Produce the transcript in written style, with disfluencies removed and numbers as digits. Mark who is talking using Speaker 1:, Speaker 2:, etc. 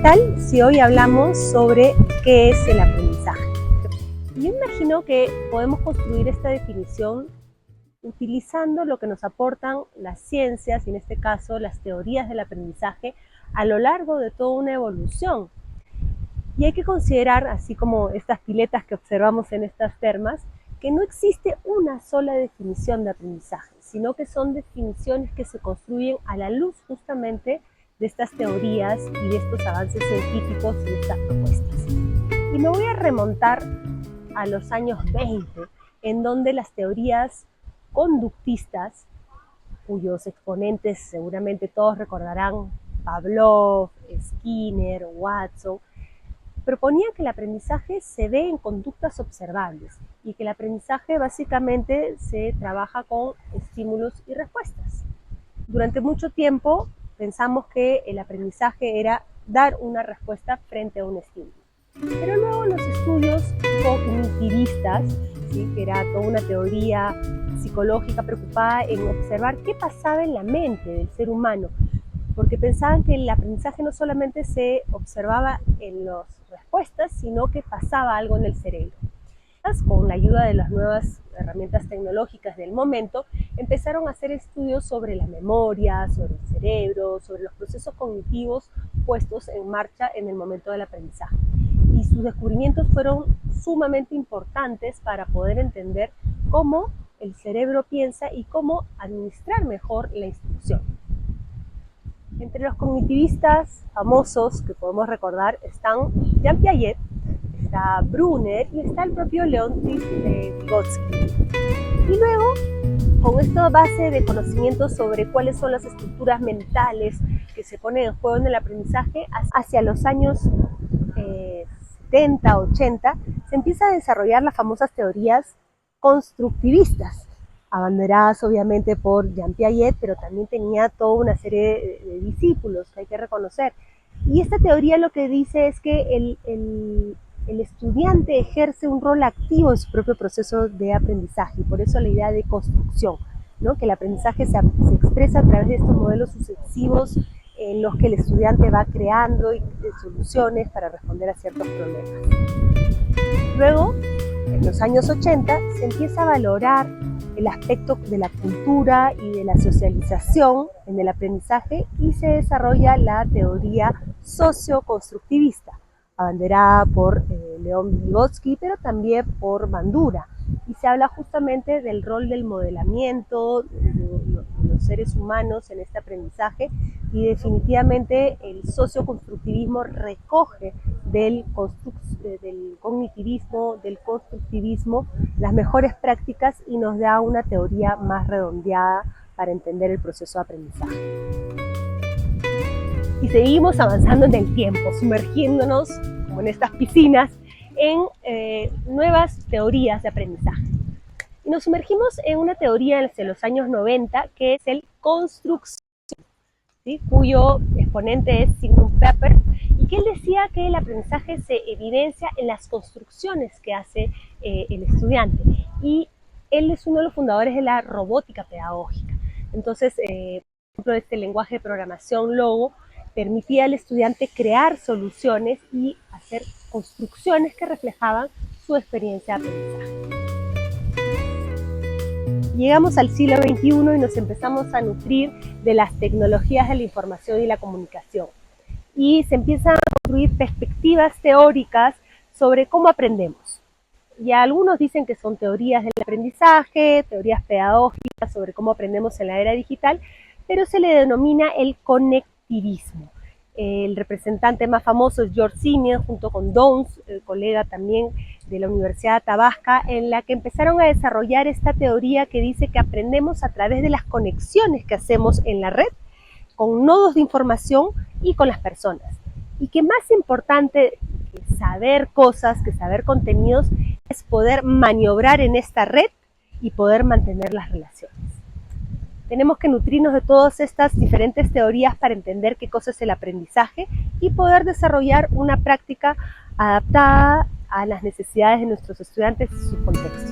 Speaker 1: tal si hoy hablamos sobre qué es el aprendizaje? Yo imagino que podemos construir esta definición utilizando lo que nos aportan las ciencias, y en este caso las teorías del aprendizaje, a lo largo de toda una evolución. Y hay que considerar, así como estas piletas que observamos en estas termas, que no existe una sola definición de aprendizaje, sino que son definiciones que se construyen a la luz justamente de estas teorías y de estos avances científicos y de estas propuestas. Y me voy a remontar a los años 20, en donde las teorías conductistas, cuyos exponentes seguramente todos recordarán, Pavlov, Skinner, Watson, proponían que el aprendizaje se ve en conductas observables y que el aprendizaje básicamente se trabaja con estímulos y respuestas. Durante mucho tiempo pensamos que el aprendizaje era dar una respuesta frente a un estímulo. Pero luego los estudios cognitivistas, ¿sí?, que era toda una teoría psicológica preocupada en observar qué pasaba en la mente del ser humano, porque pensaban que el aprendizaje no solamente se observaba en las respuestas, sino que pasaba algo en el cerebro. Con la ayuda de las nuevas herramientas tecnológicas del momento, empezaron a hacer estudios sobre la memoria, sobre el cerebro, sobre los procesos cognitivos puestos en marcha en el momento del aprendizaje. Y sus descubrimientos fueron sumamente importantes para poder entender cómo el cerebro piensa y cómo administrar mejor la instrucción. Entre los cognitivistas famosos que podemos recordar están Jean Piaget, está Brunner y está el propio Leontief Vygotsky. Y luego, con esta base de conocimientos sobre cuáles son las estructuras mentales que se ponen en juego en el aprendizaje, hacia los años 70, 80, se empieza a desarrollar las famosas teorías constructivistas, abanderadas obviamente por Jean Piaget, pero también tenía toda una serie de discípulos que hay que reconocer. Y esta teoría lo que dice es que el estudiante ejerce un rol activo en su propio proceso de aprendizaje, y por eso la idea de construcción, ¿no?, que el aprendizaje se expresa a través de estos modelos sucesivos en los que el estudiante va creando soluciones para responder a ciertos problemas. Luego, en los años 80, se empieza a valorar el aspecto de la cultura y de la socialización en el aprendizaje y se desarrolla la teoría socioconstructivista, abanderada por León Vygotsky, pero también por Bandura. Y se habla justamente del rol del modelamiento de los seres humanos en este aprendizaje, y definitivamente el socioconstructivismo recoge del cognitivismo, del constructivismo, las mejores prácticas y nos da una teoría más redondeada para entender el proceso de aprendizaje. Y seguimos avanzando en el tiempo, sumergiéndonos, como en estas piscinas, en nuevas teorías de aprendizaje. Y nos sumergimos en una teoría desde los años 90 que es el construcción, ¿sí?, cuyo exponente es Sigmund Papert, y que él decía que el aprendizaje se evidencia en las construcciones que hace el estudiante. Y él es uno de los fundadores de la robótica pedagógica. Entonces, por ejemplo, este lenguaje de programación Logo permitía al estudiante crear soluciones y hacer construcciones que reflejaban su experiencia de aprendizaje. Llegamos al siglo XXI y nos empezamos a nutrir de las tecnologías de la información y la comunicación. Y se empiezan a construir perspectivas teóricas sobre cómo aprendemos. Y algunos dicen que son teorías del aprendizaje, teorías pedagógicas sobre cómo aprendemos en la era digital, pero se le denomina el conectivismo. El representante más famoso es George Siemens, junto con Downes, el colega también de la Universidad de Tabasca, en la que empezaron a desarrollar esta teoría que dice que aprendemos a través de las conexiones que hacemos en la red, con nodos de información y con las personas. Y que más importante que saber cosas, que saber contenidos, es poder maniobrar en esta red y poder mantener las relaciones. Tenemos que nutrirnos de todas estas diferentes teorías para entender qué cosa es el aprendizaje y poder desarrollar una práctica adaptada a las necesidades de nuestros estudiantes y sus contextos.